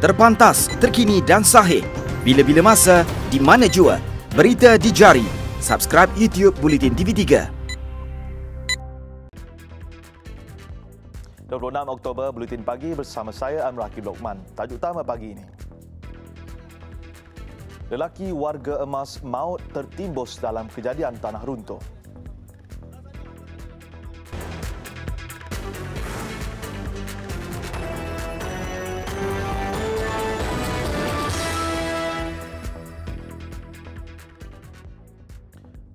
Terpantas, terkini dan sahih. Bila-bila masa, di mana jua. Berita di jari. Subscribe YouTube Bulletin TV3. 26 Oktober, Buletin Pagi bersama saya Amir Rakib Lokman. Tajuk utama pagi ini. Lelaki warga emas maut tertimbus dalam kejadian tanah runtuh.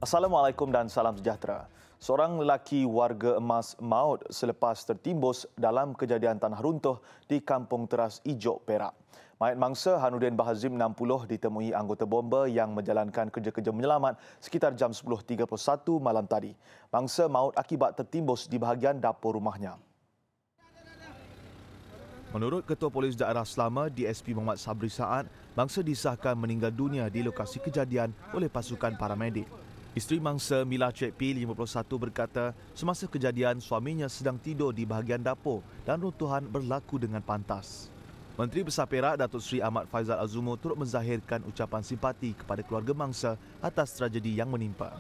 Assalamualaikum dan salam sejahtera. Seorang lelaki warga emas maut selepas tertimbus dalam kejadian tanah runtuh di Kampung Teras Ijok, Perak. Mayat mangsa Hanuddin Bahazim 60 ditemui anggota bomba yang menjalankan kerja-kerja menyelamat sekitar jam 10.31 malam tadi. Mangsa maut akibat tertimbus di bahagian dapur rumahnya. Menurut Ketua Polis Daerah Selama DSP Muhammad Sabri Saad, mangsa disahkan meninggal dunia di lokasi kejadian oleh pasukan paramedik. Isteri mangsa Mila Cik P, 51 berkata semasa kejadian suaminya sedang tidur di bahagian dapur dan runtuhan berlaku dengan pantas. Menteri Besar Perak Datuk Seri Ahmad Faizal Azumo turut menzahirkan ucapan simpati kepada keluarga mangsa atas tragedi yang menimpa.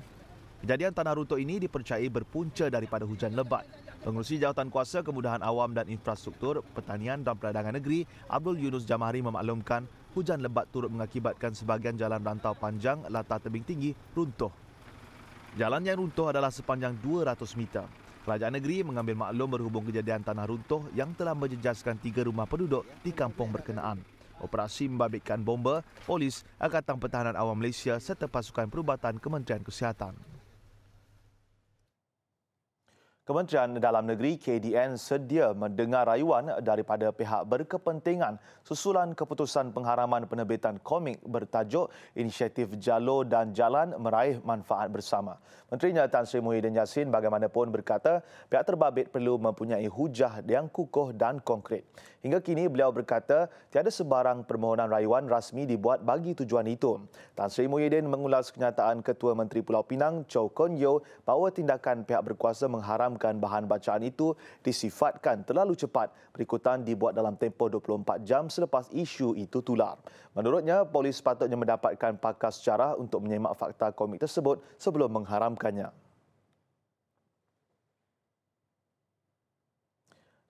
Kejadian tanah runtuh ini dipercayai berpunca daripada hujan lebat. Pengerusi Jawatan Kuasa Kemudahan Awam dan Infrastruktur, Pertanian dan Perdagangan Negeri Abdul Yunus Jamahri memaklumkan hujan lebat turut mengakibatkan sebahagian jalan rantau panjang latar tebing tinggi runtuh. Jalan yang runtuh adalah sepanjang 200 meter. Kerajaan negeri mengambil maklum berhubung kejadian tanah runtuh yang telah menjejaskan 3 rumah penduduk di kampung berkenaan. Operasi membabitkan bomba, polis, Angkatan Pertahanan Awam Malaysia serta pasukan perubatan Kementerian Kesihatan. Kementerian Dalam Negeri KDN sedia mendengar rayuan daripada pihak berkepentingan susulan keputusan pengharaman penerbitan komik bertajuk Inisiatif Jalur dan Jalan Meraih Manfaat Bersama. Menterinya Tan Sri Muhyiddin Yassin bagaimanapun berkata pihak terbabit perlu mempunyai hujah yang kukuh dan konkret. Hingga kini beliau berkata tiada sebarang permohonan rayuan rasmi dibuat bagi tujuan itu. Tan Sri Muhyiddin mengulas kenyataan Ketua Menteri Pulau Pinang Chow Kon Yeow bahawa tindakan pihak berkuasa mengharamkan bahan bacaan itu disifatkan terlalu cepat berikutan dibuat dalam tempoh 24 jam selepas isu itu tular. Menurutnya, polis sepatutnya mendapatkan pakar sejarah untuk menyemak fakta komik tersebut sebelum mengharamkannya.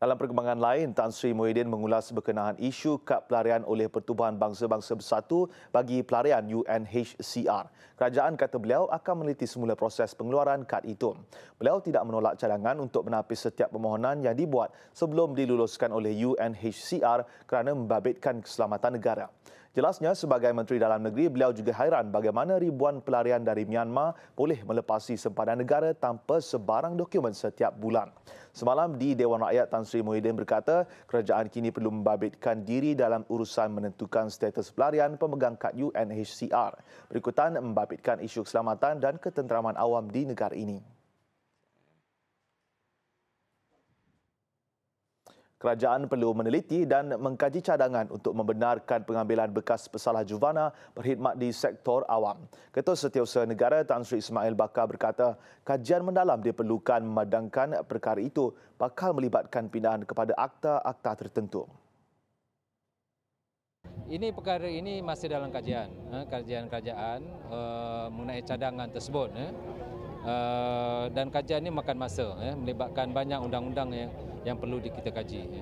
Dalam perkembangan lain, Tan Sri Muhyiddin mengulas berkenaan isu kad pelarian oleh Pertubuhan Bangsa-Bangsa Bersatu bagi pelarian UNHCR. Kerajaan kata beliau akan meneliti semula proses pengeluaran kad itu. Beliau tidak menolak cadangan untuk menapis setiap permohonan yang dibuat sebelum diluluskan oleh UNHCR kerana membabitkan keselamatan negara. Jelasnya, sebagai Menteri Dalam Negeri, beliau juga hairan bagaimana ribuan pelarian dari Myanmar boleh melepasi sempadan negara tanpa sebarang dokumen setiap bulan. Semalam di Dewan Rakyat, Tan Sri Muhyiddin berkata kerajaan kini perlu membabitkan diri dalam urusan menentukan status pelarian pemegang kad UNHCR. Berikutan membabitkan isu keselamatan dan ketenteraman awam di negara ini. Kerajaan perlu meneliti dan mengkaji cadangan untuk membenarkan pengambilan bekas pesalah juvana berkhidmat di sektor awam. Ketua Setiausaha Negara Tan Sri Ismail Bakar berkata, kajian mendalam diperlukan memadangkan perkara itu bakal melibatkan pindahan kepada akta-akta tertentu. Ini perkara ini masih dalam kajian kerajaan mengenai cadangan tersebut. Dan kajian ini makan masa, melibatkan banyak undang-undang yang perlu kita kaji.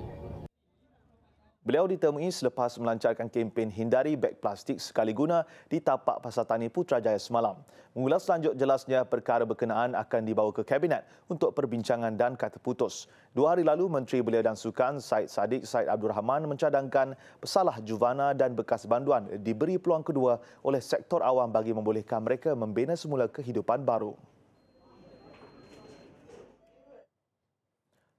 Beliau ditemui selepas melancarkan kempen hindari beg plastik sekali guna di tapak Pasar Tani Putrajaya semalam. Mengulas lanjut jelasnya perkara berkenaan akan dibawa ke Kabinet untuk perbincangan dan kata putus. 2 hari lalu, Menteri Belia dan Sukan Syed Saddiq Syed Abdul Rahman mencadangkan pesalah juvana dan bekas banduan diberi peluang kedua oleh sektor awam bagi membolehkan mereka membina semula kehidupan baru.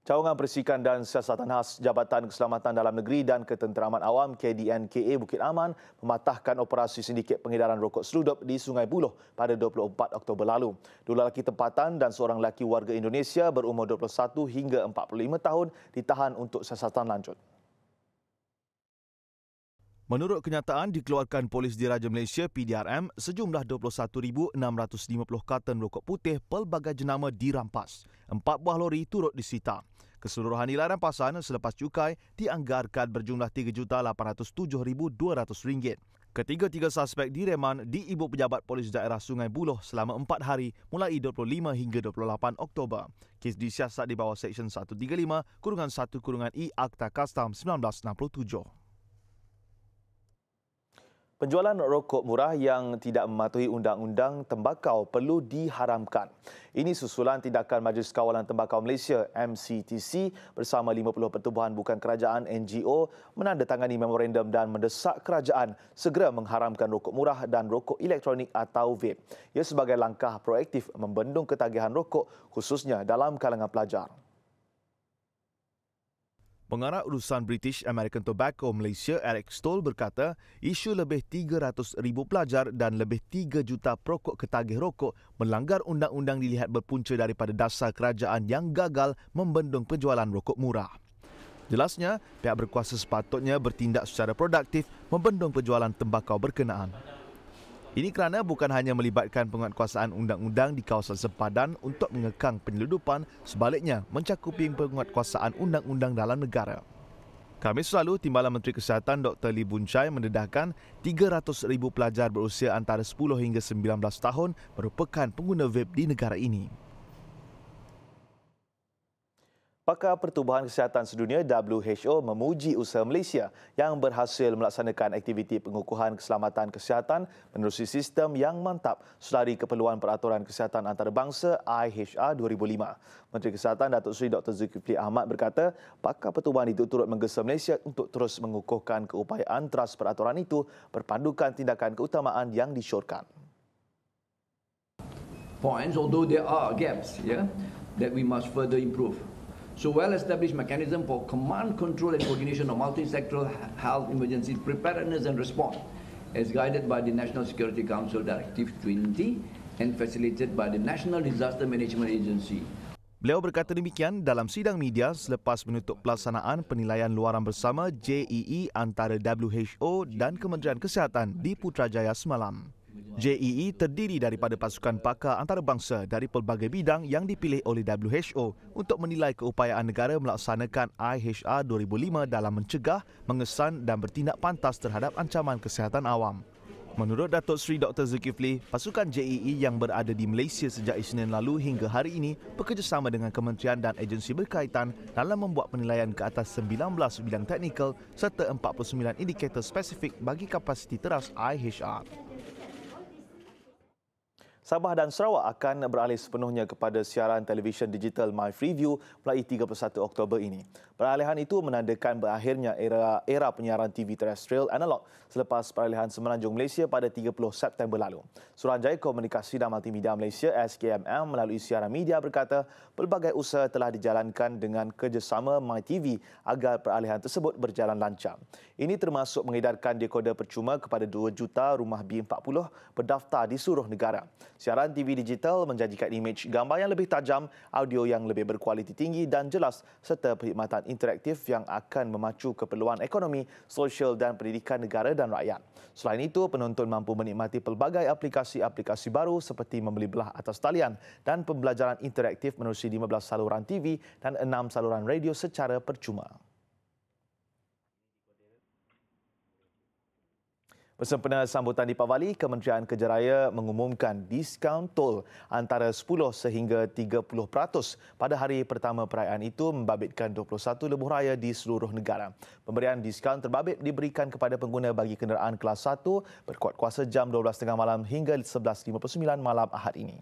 Cawangan Persikan dan Siasatan Khas Jabatan Keselamatan Dalam Negeri dan Ketenteraman Awam KDNKA Bukit Aman mematahkan operasi sindiket pengedaran rokok seludup di Sungai Buloh pada 24 Oktober lalu. 2 lelaki tempatan dan seorang lelaki warga Indonesia berumur 21 hingga 45 tahun ditahan untuk siasatan lanjut. Menurut kenyataan dikeluarkan Polis Diraja Malaysia PDRM, sejumlah 21,650 karton rokok putih pelbagai jenama dirampas. 4 buah lori turut disita. Keseluruhan nilai rampasan selepas cukai dianggarkan berjumlah RM3,807,200. Ketiga-tiga suspek direman di Ibu Pejabat Polis Daerah Sungai Buloh selama 4 hari mulai 25 hingga 28 Oktober. Kes disiasat di bawah Seksyen 135-1-I Akta Kastam 1967. Penjualan rokok murah yang tidak mematuhi undang-undang tembakau perlu diharamkan. Ini susulan tindakan Majlis Kawalan Tembakau Malaysia MCTC bersama 50 pertubuhan bukan kerajaan NGO menandatangani memorandum dan mendesak kerajaan segera mengharamkan rokok murah dan rokok elektronik atau vape. Ia sebagai langkah proaktif membendung ketagihan rokok khususnya dalam kalangan pelajar. Pengarah urusan British American Tobacco Malaysia Eric Stoll berkata isu lebih 300,000 pelajar dan lebih 3 juta perokok ketagih rokok melanggar undang-undang dilihat berpunca daripada dasar kerajaan yang gagal membendung penjualan rokok murah. Jelasnya, pihak berkuasa sepatutnya bertindak secara produktif membendung penjualan tembakau berkenaan. Ini kerana bukan hanya melibatkan penguatkuasaan undang-undang di kawasan sempadan untuk mengekang penyeludupan, sebaliknya mencakupi penguatkuasaan undang-undang dalam negara. Khamis lalu, Timbalan Menteri Kesihatan Dr. Lee Boon Chye mendedahkan 300,000 pelajar berusia antara 10 hingga 19 tahun merupakan pengguna vape di negara ini. Pakar Pertubuhan Kesihatan Sedunia WHO memuji usaha Malaysia yang berhasil melaksanakan aktiviti pengukuhan keselamatan kesihatan menerusi sistem yang mantap selari keperluan Peraturan Kesihatan Antarabangsa IHR 2005. Menteri Kesihatan Datuk Seri Dr. Zulkifli Ahmad berkata, pakar pertubuhan itu turut menggesa Malaysia untuk terus mengukuhkan keupayaan teras peraturan itu berpandukan tindakan keutamaan yang disyorkan. Points, although there are gaps, that we must further improve. So well-established mechanism for command, control and coordination of multi-sectoral health emergency preparedness and response as guided by the National Security Council Directive 20 and facilitated by the National Disaster Management Agency. Beliau berkata demikian dalam sidang media selepas menutup pelaksanaan penilaian luaran bersama JEE antara WHO dan Kementerian Kesihatan di Putrajaya semalam. JEE terdiri daripada pasukan pakar antarabangsa dari pelbagai bidang yang dipilih oleh WHO untuk menilai keupayaan negara melaksanakan IHR 2005 dalam mencegah, mengesan dan bertindak pantas terhadap ancaman kesihatan awam. Menurut Datuk Seri Dr. Zulkifli, pasukan JEE yang berada di Malaysia sejak Isnin lalu hingga hari ini bekerjasama dengan kementerian dan agensi berkaitan dalam membuat penilaian ke atas 19 bidang teknikal serta 49 indikator spesifik bagi kapasiti teras IHR. Sabah dan Sarawak akan beralih sepenuhnya kepada siaran televisyen digital MyFreeview mulai 31 Oktober ini. Peralihan itu menandakan berakhirnya era penyiaran TV terestrial analog selepas peralihan Semenanjung Malaysia pada 30 September lalu. Suruhanjaya Komunikasi dan Multimedia Malaysia SKMM melalui siaran media berkata pelbagai usaha telah dijalankan dengan kerjasama MyTV agar peralihan tersebut berjalan lancar. Ini termasuk mengedarkan dekoder percuma kepada 2 juta rumah B40 berdaftar di seluruh negara. Siaran TV digital menjanjikan imej gambar yang lebih tajam, audio yang lebih berkualiti tinggi dan jelas serta perkhidmatan interaktif yang akan memacu keperluan ekonomi, sosial dan pendidikan negara dan rakyat. Selain itu, penonton mampu menikmati pelbagai aplikasi-aplikasi baru seperti membeli belah atas talian dan pembelajaran interaktif menerusi 15 saluran TV dan 6 saluran radio secara percuma. Bersempena sambutan Deepavali, Kementerian Kerja Raya mengumumkan diskaun tol antara 10 sehingga 30% pada hari pertama perayaan itu membabitkan 21 lebuh raya di seluruh negara. Pemberian diskaun terbabit diberikan kepada pengguna bagi kenderaan kelas 1 berkuat kuasa jam 12.30 malam hingga 11.59 malam Ahad ini.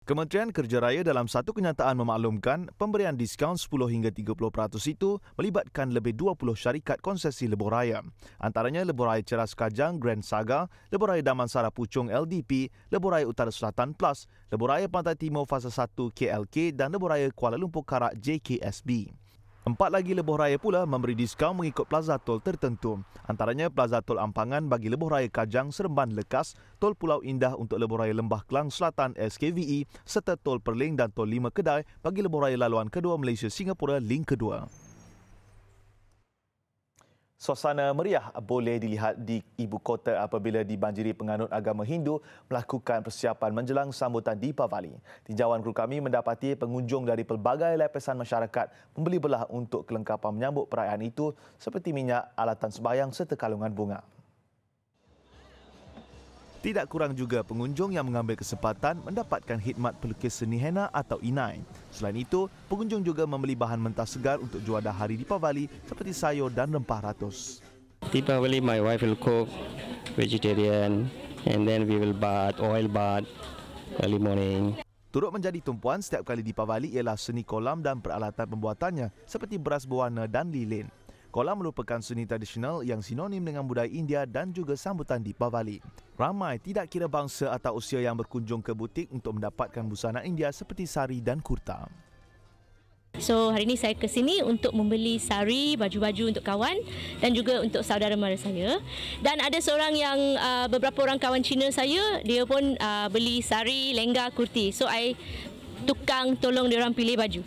Kementerian Kerja Raya dalam satu kenyataan memaklumkan pemberian diskaun 10 hingga 30% itu melibatkan lebih 20 syarikat konsesi lebuh raya. Antaranya Lebuh Raya Ceras Kajang Grand Saga, Lebuh Raya Damansara Puchong LDP, Lebuh Raya Utara Selatan Plus, Lebuh Raya Pantai Timur Fasa 1 KLK dan Lebuh Raya Kuala Lumpur Karak JKSB. 4 lagi lebuh raya pula memberi diskaun mengikut plaza tol tertentu. Antaranya plaza tol Ampangan bagi lebuh raya Kajang Seremban Lekas, tol Pulau Indah untuk lebuh raya Lembah Kelang Selatan SKVE serta tol Perling dan tol 5 Kedai bagi lebuh raya laluan kedua Malaysia Singapura Link kedua. Suasana meriah boleh dilihat di ibu kota apabila dibanjiri penganut agama Hindu melakukan persiapan menjelang sambutan Deepavali. Tinjauan kru kami mendapati pengunjung dari pelbagai lapisan masyarakat membeli belah untuk kelengkapan menyambut perayaan itu seperti minyak, alatan sembahyang serta kalungan bunga. Tidak kurang juga pengunjung yang mengambil kesempatan mendapatkan khidmat pelukis seni henna atau inai. Selain itu, pengunjung juga membeli bahan mentah segar untuk juadah hari Deepavali seperti sayur dan rempah ratus. Deepavali, my wife will cook vegetarian and then we will oil bath early morning. Turut menjadi tumpuan setiap kali Deepavali ialah seni kolam dan peralatan pembuatannya seperti beras berwarna dan lilin. Kolam merupakan seni tradisional yang sinonim dengan budaya India dan juga sambutan Deepavali. Ramai tidak kira bangsa atau usia yang berkunjung ke butik untuk mendapatkan busana India seperti sari dan kurta. So hari ini saya ke sini untuk membeli sari, baju-baju untuk kawan dan juga untuk saudara mara saya. Dan ada seorang yang beberapa orang kawan Cina saya, dia pun beli sari, lengga, kurti. So I tukang tolong dia orang pilih baju.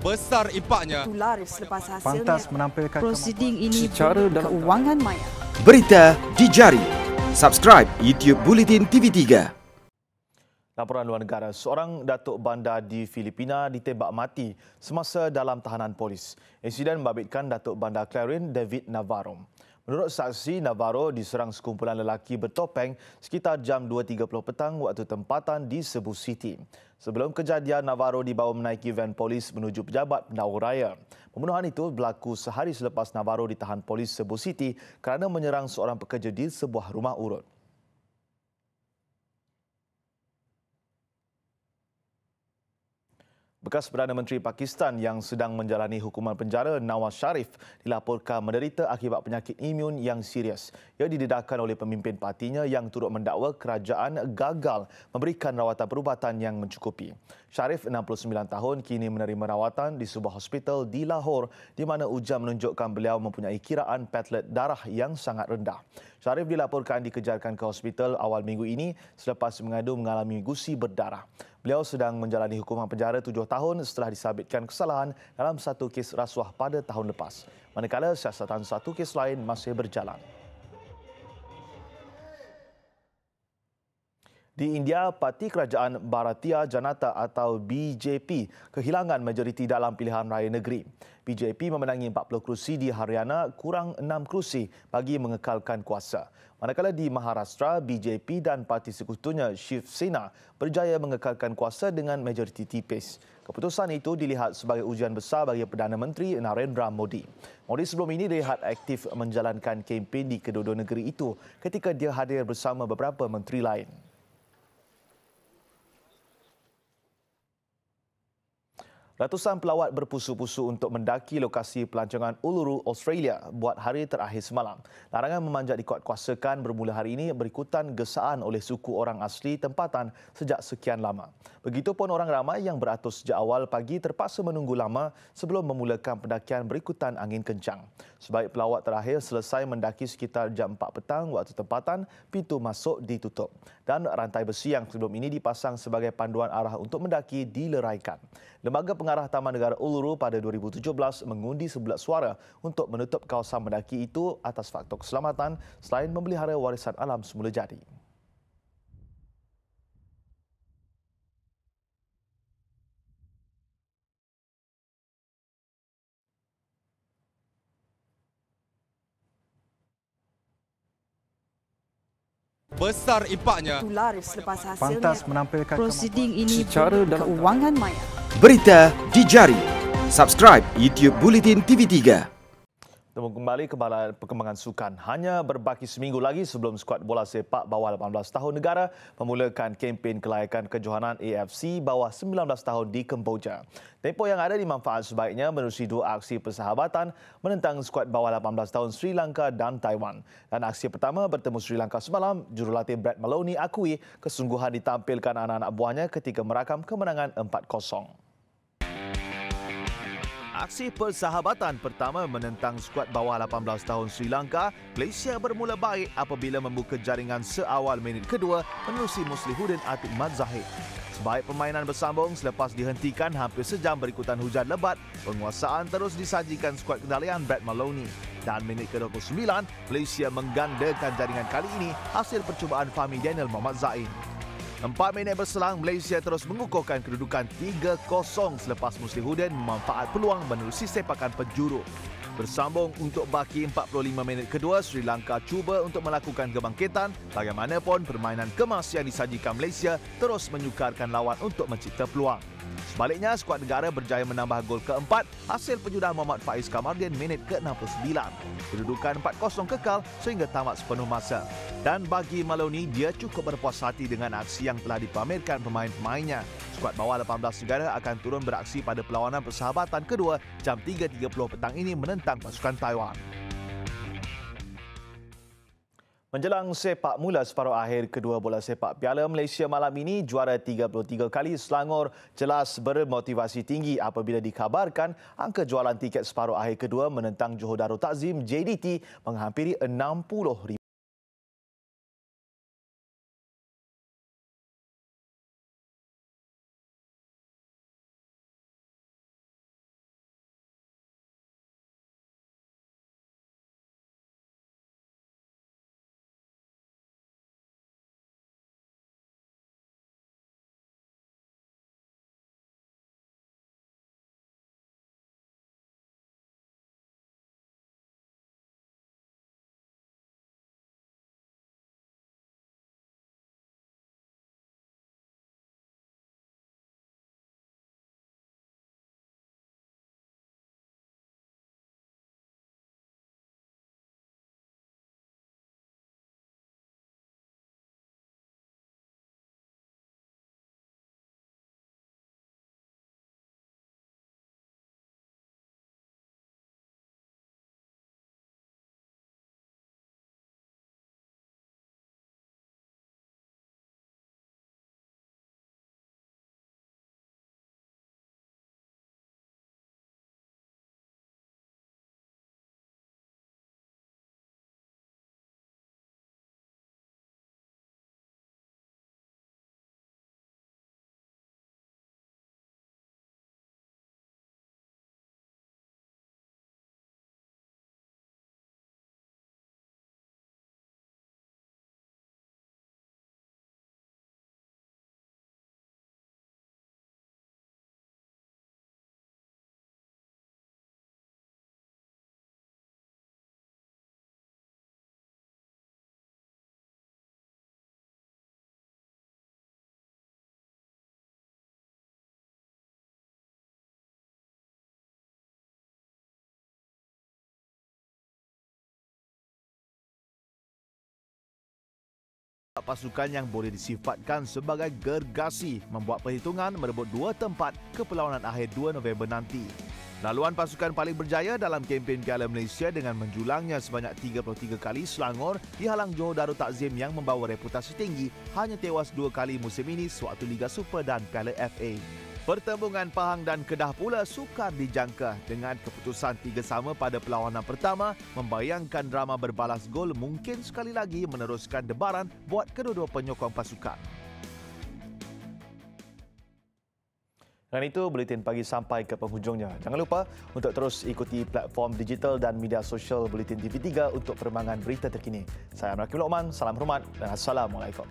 Besar impaknya. Laris selepas hasilnya. Pantas menampilkan prosiding ini secara keuangan maya. Berita di jari. Subscribe YouTube Bulletin TV3. Laporan luar negara, seorang datuk bandar di Filipina ditembak mati semasa dalam tahanan polis. Insiden membabitkan datuk bandar Clarin David Navarro. Menurut saksi, Navarro diserang sekumpulan lelaki bertopeng sekitar jam 2.30 petang waktu tempatan di Cebu City. Sebelum kejadian, Navarro dibawa menaiki van polis menuju pejabat pendahulu raya. Pembunuhan itu berlaku sehari selepas Navarro ditahan polis Cebu City kerana menyerang seorang pekerja di sebuah rumah urut. Bekas Perdana Menteri Pakistan yang sedang menjalani hukuman penjara Nawaz Sharif dilaporkan menderita akibat penyakit imun yang serius. Ia didedahkan oleh pemimpin partinya yang turut mendakwa kerajaan gagal memberikan rawatan perubatan yang mencukupi. Sharif, 69 tahun, kini menerima rawatan di sebuah hospital di Lahore di mana ujian menunjukkan beliau mempunyai kiraan platelet darah yang sangat rendah. Sharif dilaporkan dikejarkan ke hospital awal minggu ini selepas mengadu mengalami gusi berdarah. Beliau sedang menjalani hukuman penjara 7 tahun setelah disabitkan kesalahan dalam satu kes rasuah pada tahun lepas. Manakala siasatan satu kes lain masih berjalan. Di India, Parti Kerajaan Bharatiya Janata atau BJP kehilangan majoriti dalam pilihan raya negeri. BJP memenangi 40 kerusi di Haryana, kurang 6 kerusi bagi mengekalkan kuasa. Manakala di Maharashtra, BJP dan parti sekutunya Shiv Sena berjaya mengekalkan kuasa dengan majoriti tipis. Keputusan itu dilihat sebagai ujian besar bagi Perdana Menteri Narendra Modi. Modi sebelum ini dilihat aktif menjalankan kempen di kedua-dua negeri itu ketika dia hadir bersama beberapa menteri lain. Ratusan pelawat berpusu-pusu untuk mendaki lokasi pelancongan Uluru, Australia buat hari terakhir semalam. Larangan memanjat dikuatkuasakan bermula hari ini berikutan gesaan oleh suku orang asli tempatan sejak sekian lama. Begitupun orang ramai yang beratur sejak awal pagi terpaksa menunggu lama sebelum memulakan pendakian berikutan angin kencang. Sebaik pelawat terakhir selesai mendaki sekitar jam 4 petang waktu tempatan, pintu masuk ditutup. Dan rantai besi yang sebelum ini dipasang sebagai panduan arah untuk mendaki dileraikan. Lembaga Pengarah Taman Negara Uluru pada 2017 mengundi sebelas suara untuk menutup kawasan mendaki itu atas faktor keselamatan selain memelihara warisan alam semula jadi. Besar impaknya. Laris selepas hasilnya. Pantas menampilkan prosiding ini secara keuangan maya. Berita di jari. Subscribe YouTube Bulletin TV3. Temu kembali ke perkembangan sukan. Hanya berbaki seminggu lagi sebelum skuad bola sepak bawah 18 tahun negara memulakan kempen kelayakan kejohanan AFC bawah 19 tahun di Kemboja. Tempoh yang ada dimanfaat sebaiknya menerusi dua aksi persahabatan menentang skuad bawah 18 tahun Sri Lanka dan Taiwan. Dan aksi pertama bertemu Sri Lanka semalam, jurulatih Brad Maloney akui kesungguhan ditampilkan anak-anak buahnya ketika merakam kemenangan 4-0. Aksi persahabatan pertama menentang skuad bawah 18 tahun Sri Lanka, Malaysia bermula baik apabila membuka jaringan seawal minit kedua menerusi Muslihuddin Atiq Mat Zahid. Sebaik permainan bersambung selepas dihentikan hampir sejam berikutan hujan lebat, penguasaan terus disajikan skuad kendalian Brad Maloney. Dan minit ke-29, Malaysia menggandakan jaringan kali ini hasil percubaan Fahmi Daniel Mohamed Zain. 4 minit berselang, Malaysia terus mengukuhkan kedudukan 3-0 selepas Muslihuddin memanfaat peluang menerusi sepakan penjuru. Bersambung untuk baki 45 minit kedua, Sri Lanka cuba untuk melakukan kebangkitan. Bagaimanapun, permainan kemas yang disajikan Malaysia terus menyukarkan lawan untuk mencipta peluang. Sebaliknya, skuad negara berjaya menambah gol keempat hasil penjudahan Muhammad Faiz Kamardin minit ke-69. Kedudukan 4-0 kekal sehingga tamat sepenuh masa. Dan bagi Maloney, dia cukup berpuas hati dengan aksi yang telah dipamerkan pemain-pemainnya. Skuad bawah 18 negara akan turun beraksi pada perlawanan persahabatan kedua jam 3.30 petang ini menentang pasukan Taiwan. Menjelang sepak mula separuh akhir kedua bola sepak Piala Malaysia malam ini, juara 33 kali Selangor jelas bermotivasi tinggi apabila dikabarkan angka jualan tiket separuh akhir kedua menentang Johor Darul Takzim JDT menghampiri 60,000. Pasukan yang boleh disifatkan sebagai gergasi membuat perhitungan merebut 2 tempat ke perlawanan akhir 2 November nanti. Laluan pasukan paling berjaya dalam kempen Piala Malaysia dengan menjulangnya sebanyak 33 kali, Selangor dihalang Johor Darul Takzim yang membawa reputasi tinggi hanya tewas 2 kali musim ini sewaktu Liga Super dan Piala FA. Pertembungan Pahang dan Kedah pula sukar dijangka dengan keputusan 3-3 pada perlawanan pertama membayangkan drama berbalas gol mungkin sekali lagi meneruskan debaran buat kedua-dua penyokong pasukan. Dan itu Buletin Pagi sampai ke penghujungnya. Jangan lupa untuk terus ikuti platform digital dan media sosial Buletin TV3 untuk perkembangan berita terkini. Saya Amir Hakim Lokman, salam hormat dan Assalamualaikum.